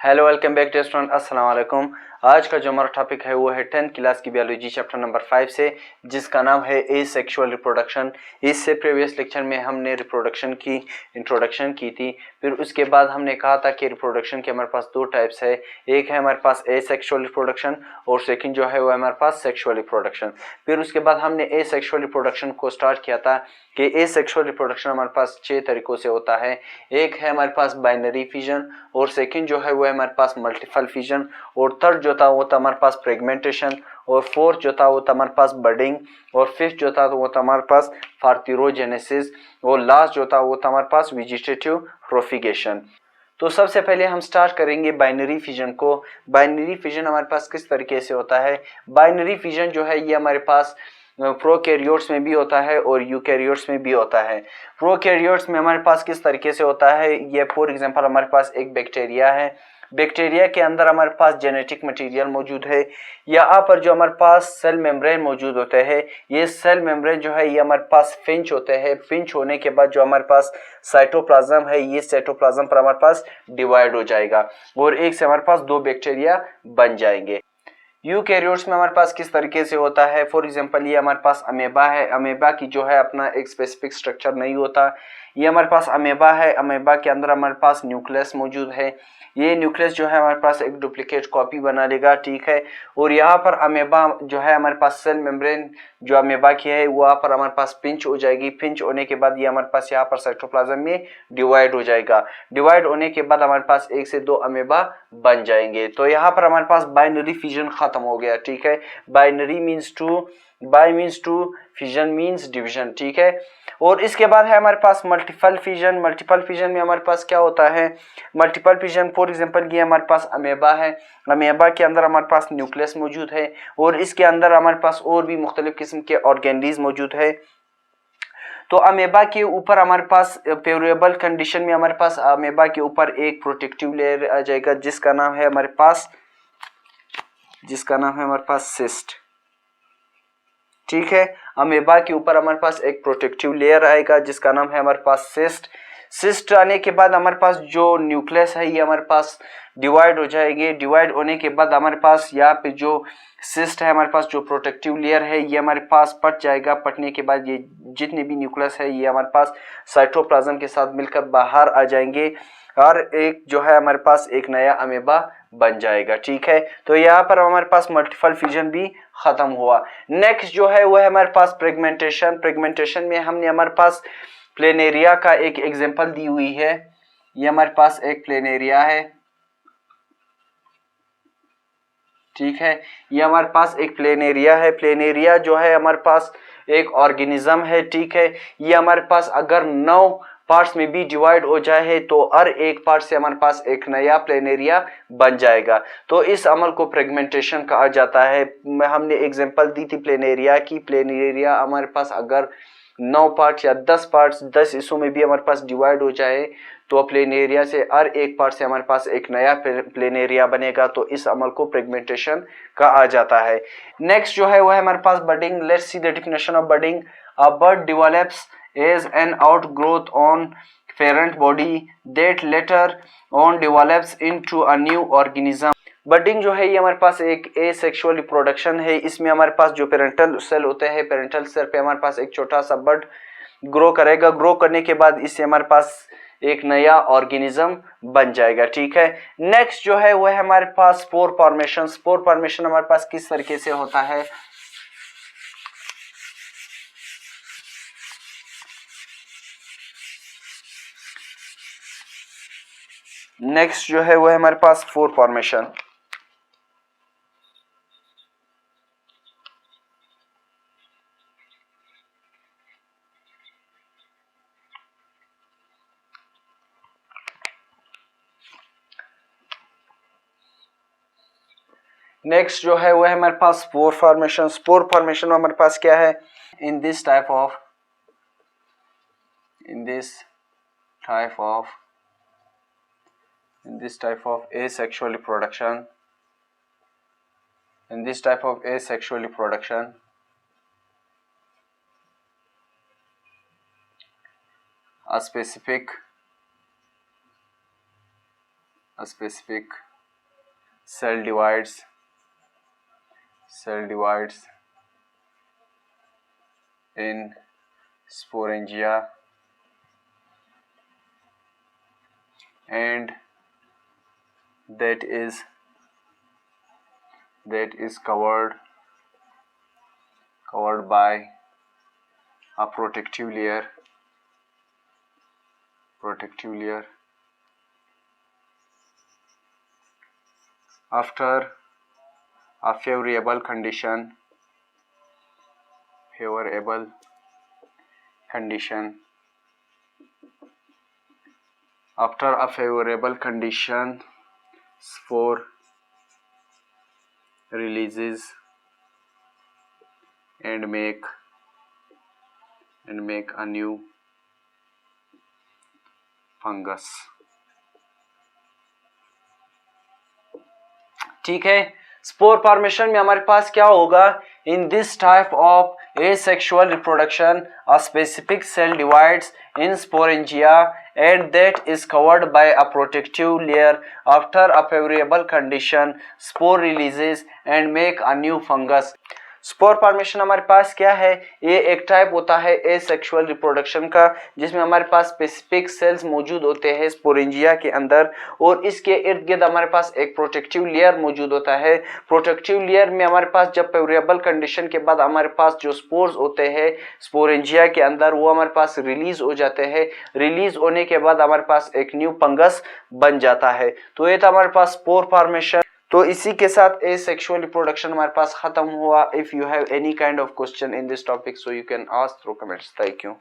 Hello welcome back to student, अस्सलाम वालेकुम। आज का जो हमारा टॉपिक है वो है 10th क्लास की बायोलॉजी चैप्टर नंबर 5 से, जिसका नाम है एसेक्सुअल रिप्रोडक्शन। इससे प्रीवियस लेक्चर में हमने रिप्रोडक्शन की इंट्रोडक्शन की थी। फिर उसके बाद हमने कहा था कि रिप्रोडक्शन के हमारे पास दो टाइप्स है, एक है हमारे पास एसेक्सुअल रिप्रोडक्शन और सेकंड जो है वो हमारे पास सेक्सुअल रिप्रोडक्शन। फिर उसके बाद हमने एसेक्सुअल रिप्रोडक्शन को स्टार्ट किया था कि एसेक्सुअल रिप्रोडक्शन हमारे पास 6 तरीकों से होता है। एक है हमारे पास बाइनरी फिजन, और सेकंड जो है वो हमारे पास मल्टीपल फिजन, और थर्ड जो था वो था हमारे पास फ्रेगमेंटेशन, और फोर्थ जो था वो था हमारे पास बडिंग, और फिफ्थ जो था वो था हमारे पास पार्थेनोजेनेसिस, और लास्ट जो था वो था हमारे पास वेजिटेटिव प्रोपिगेशन। तो सबसे पहले हम स्टार्ट करेंगे बाइनरी फिजन को। बाइनरी फिजन हमारे पास किस तरीके से होता है? बाइनरी फिजन जो है ये हमारे पास प्रोकैरियोट्स में भी होता है और यूकैरियोट्स में भी होता है। प्रोकैरियोट्स में हमारे पास किस तरीके से होता है? ये फॉर एग्जांपल हमारे पास एक बैक्टीरिया है, बैक्टीरिया के अंदर हमारे पास जेनेटिक मटेरियल मौजूद है। यहाँ पर जो हमारे पास सेल मेम्ब्रेन मौजूद होते हैं, ये सेल मेम्ब्रेन जो है ये हमारे पास फिंच होते हैं। फिंच होने के बाद जो हमारे पास साइटोप्लाज्म है, ये साइटोप्लाज्म पर हमारे पास डिवाइड हो जाएगा और एक से हमारे पास दो बैक्टीरिया बन जाएंगे। यूकैरियोट्स में हमारे पास किस तरीके से होता है? फॉर एग्जांपल ये हमारे पास अमेबा है, अमेबा की जो है अपना एक स्पेसिफिक स्ट्रक्चर नहीं होता। ये हमारे पास अमेबा है, अमेबा के अंदर हमारे पास न्यूक्लियस मौजूद है। ये न्यूक्लियस जो है हमारे पास एक डुप्लीकेट कॉपी बना लेगा, ठीक है। और यहाँ पर अमेबा जो है हमारे पास सेल मेम्ब्रेन जो अमेबा की है वहाँ पर हमारे पास पिंच हो जाएगी। पिंच होने के बाद ये हमारे पास यहाँ पर साइटोप्लाज्म में डिवाइड हो जाएगा। डिवाइड होने के बाद हमारे पास एक से दो अमेबा बन जाएंगे। तो यहाँ पर हमारे पास बाइनरी फिजन खत्म हो गया, ठीक है। Binary means two, bi means two, fission means division, ठीक है। और इसके बाद है हमारे पास मल्टीपल फिजन। मल्टीपल फिजन में हमारे पास क्या होता है? मल्टीपल फिजन फॉर एग्जांपल ये हमारे पास अमेबा है, अमेबा के अंदर हमारे पास न्यूक्लियस मौजूद है और इसके अंदर हमारे पास और भी मुख्तलिफ किस्म के ऑर्गेनीज मौजूद है। तो अमेबा के ऊपर हमारे पास फेवरेबल कंडीशन में हमारे पास अमेबा के ऊपर एक प्रोटेक्टिव लेयर आ जाएगा जिसका नाम है हमारे पास सिस्ट, ठीक है। अमेबा के ऊपर हमारे पास एक प्रोटेक्टिव लेयर आएगा जिसका नाम है हमारे पास सिस्ट। सिस्ट आने के बाद हमारे पास जो न्यूक्लियस है ये हमारे पास डिवाइड हो जाएंगे। डिवाइड होने के बाद हमारे पास यहाँ पे जो सिस्ट है, हमारे पास जो प्रोटेक्टिव लेयर है ये हमारे पास पट जाएगा। पटने के बाद ये जितने भी न्यूक्लियस है ये हमारे पास साइटोप्लाज्म के साथ मिलकर बाहर आ जाएंगे और एक जो है हमारे पास एक नया अमेबा बन जाएगा, ठीक है। तो यहाँ पर हमारे पास मल्टीपल फिजन भी खत्म हुआ। नेक्स्ट जो है वो है हमारे पास फ्रेगमेंटेशन। फ्रेगमेंटेशन में हमने हमारे पास प्लेनेरिया का एक एग्जांपल दी हुई है। ये हमारे पास एक प्लेनेरिया है, ठीक है। ये हमारे पास एक प्लेनेरिया है। प्लेनेरिया जो है हमारे पास एक ऑर्गेनिज्म है, ठीक है। ये हमारे पास अगर 9 पार्ट्स में भी डिवाइड हो जाए तो हर एक पार्ट से हमारे पास एक नया प्लेनेरिया बन जाएगा। तो इस अमल को फ्रेगमेंटेशन कहा जाता है। हमने एग्जांपल दी थी प्लेनेरिया की। प्लेनेरिया हमारे पास अगर 9 पार्ट्स या 10 पार्ट्स 10 हिस्सों में भी हमारे पास डिवाइड हो जाए तो प्लेनेरिया से हर एक पार्ट से हमारे पास एक नया प्लेनेरिया बनेगा। तो इस अमल को फ्रेगमेंटेशन कहा जाता है। नेक्स्ट जो है वो है हमारे पास budding. Let's see the definition of budding. A bud develops as an outgrowth on parent body that later on develops into a new organism। Budding जो है ये हमारे पास एक एसेक्सुअल रिप्रोडक्शन है। इसमें हमारे पास जो पेरेंटल सेल होते हैं, पेरेंटल सेल पे हमारे पास एक छोटा सा बड ग्रो करेगा। ग्रो करने के बाद इससे हमारे पास एक नया ऑर्गेनिज्म बन जाएगा, ठीक है। नेक्स्ट जो है वो है हमारे पास स्पोर फॉर्मेशन। स्पोर फॉर्मेशन हमारे पास किस तरीके से होता है? नेक्स्ट जो है वो है हमारे पास स्पोर फॉर्मेशन। नेक्स्ट जो है वो है हमारे पास स्पोर फॉर्मेशन। स्पोर फॉर्मेशन में हमारे पास क्या है? In this type of asexual reproduction, a specific cell divides in sporangia and that is covered by a protective layer after a favorable condition spore releases and make a new fungus. ठीक है, spore formation में हमारे पास क्या होगा? In this type of asexual reproduction a specific cell divides in sporangia and that is covered by a protective layer. After a favorable condition spore releases and make a new fungus. Spore formation हमारे पास क्या है? ये एक type होता है asexual reproduction का, जिसमें हमारे पास स्पेसिफिक सेल्स मौजूद होते हैं स्पोरेंजिया के अंदर और इसके इर्द गिर्द हमारे पास एक प्रोटेक्टिव लेयर मौजूद होता है. प्रोटेक्टिव लेयर में हमारे पास जब फेवरेबल कंडीशन के बाद हमारे पास जो स्पोर्स होते हैं स्पोरेंजिया के अंदर वो हमारे पास रिलीज हो जाते हैं. रिलीज होने के बाद हमारे पास एक न्यू फंगस बन जाता है. तो ये था हमारे पास स्पोर फॉर्मेशन. तो इसी के साथ एसेक्सुअल रिप्रोडक्शन हमारे पास खत्म हुआ. If you have any kind of question in this topic so you can ask through comments. Thank you.